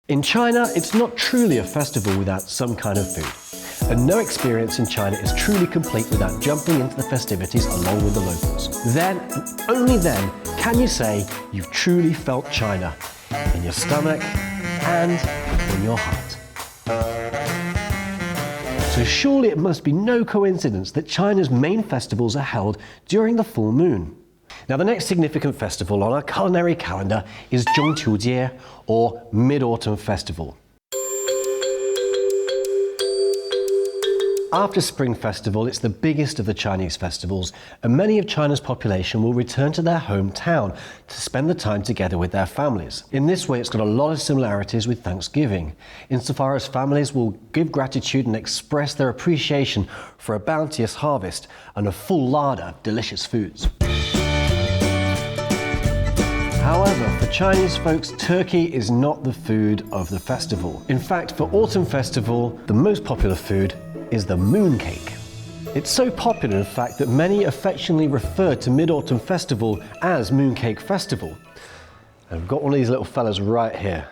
In China, it's not truly a festival without some kind of food. And no experience in China is truly complete without jumping into the festivities along with the locals. Then, and only then, can you say you've truly felt China in your stomach and in your heart. So surely it must be no coincidence that China's main festivals are held during the full moon. Now, the next significant festival on our culinary calendar is Zhongqiujie, or Mid-Autumn Festival. After Spring Festival, it's the biggest of the Chinese festivals, and many of China's population will return to their hometown to spend the time together with their families. In this way, it's got a lot of similarities with Thanksgiving, insofar as families will give gratitude and express their appreciation for a bounteous harvest and a full larder of delicious foods. However, for Chinese folks, turkey is not the food of the festival. In fact, for Autumn Festival, the most popular food is the mooncake. It's so popular, in fact, that many affectionately refer to Mid-Autumn Festival as Mooncake Festival. And I've got one of these little fellas right here.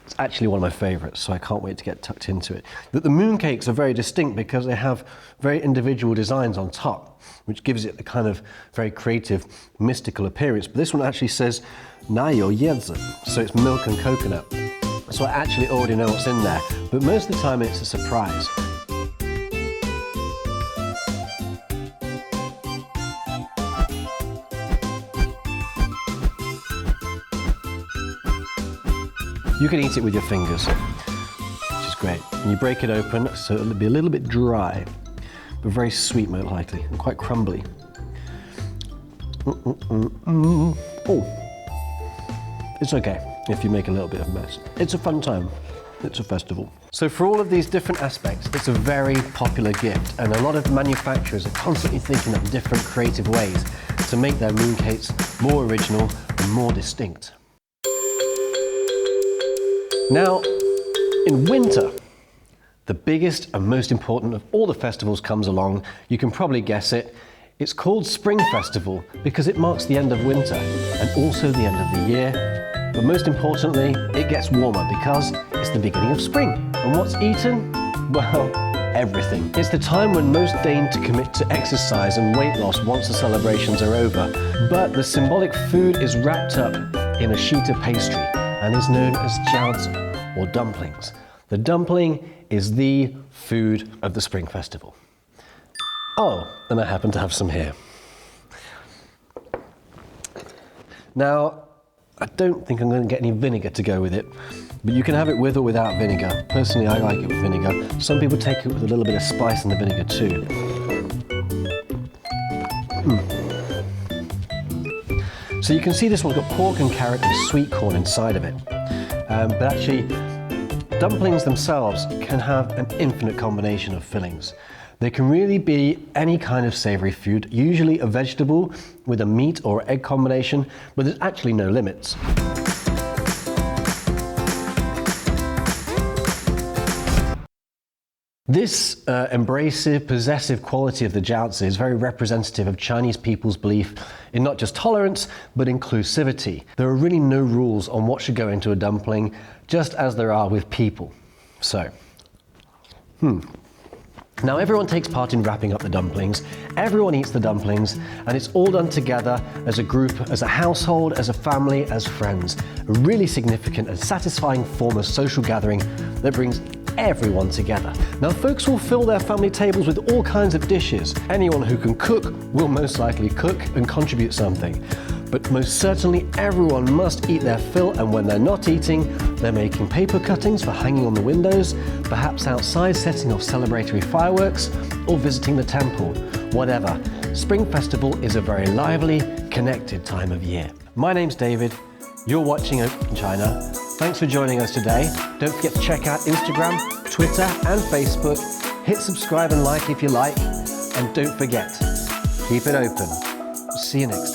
It's actually one of my favourites, so I can't wait to get tucked into it. But the mooncakes are very distinct because they have very individual designs on top, which gives it a kind of very creative, mystical appearance. But this one actually says 奶油椰子, so it's milk and coconut. So I actually already know what's in there, but most of the time it's a surprise. You can eat it with your fingers, which is great. And you break it open, so it'll be a little bit dry, but very sweet, most likely, and quite crumbly. Oh, it's okay if you make a little bit of a mess. It's a fun time. It's a festival. So for all of these different aspects, it's a very popular gift, and a lot of manufacturers are constantly thinking of different creative ways to make their mooncakes more original and more distinct. Now, in winter, the biggest and most important of all the festivals comes along. You can probably guess it. It's called Spring Festival because it marks the end of winter and also the end of the year. But most importantly, it gets warmer because it's the beginning of spring. And what's eaten? Well, everything. It's the time when most deign to commit to exercise and weight loss once the celebrations are over. But the symbolic food is wrapped up in a sheet of pastry and is known as Xiao, or dumplings. The dumpling is the food of the Spring Festival. Oh, and I happen to have some here. Now, I don't think I'm going to get any vinegar to go with it, but you can have it with or without vinegar. Personally, I like it with vinegar. Some people take it with a little bit of spice in the vinegar too. So you can see this one's got pork and carrot and sweet corn inside of it. But actually, dumplings themselves can have an infinite combination of fillings. They can really be any kind of savoury food, usually a vegetable with a meat or egg combination, but there's actually no limits. This embracive, possessive quality of the jiaozi is very representative of Chinese people's belief in not just tolerance, but inclusivity. There are really no rules on what should go into a dumpling, just as there are with people. So, Now everyone takes part in wrapping up the dumplings, everyone eats the dumplings, and it's all done together as a group, as a household, as a family, as friends. A really significant and satisfying form of social gathering that brings everyone together. Now folks will fill their family tables with all kinds of dishes. Anyone who can cook will most likely cook and contribute something. But most certainly everyone must eat their fill, and when they're not eating, they're making paper cuttings for hanging on the windows, perhaps outside setting off celebratory fireworks, or visiting the temple. Whatever, Spring Festival is a very lively, connected time of year. My name's David, you're watching Open China. Thanks for joining us today. Don't forget to check out Instagram, Twitter and Facebook. Hit subscribe and like if you like. And don't forget, keep it open. See you next time.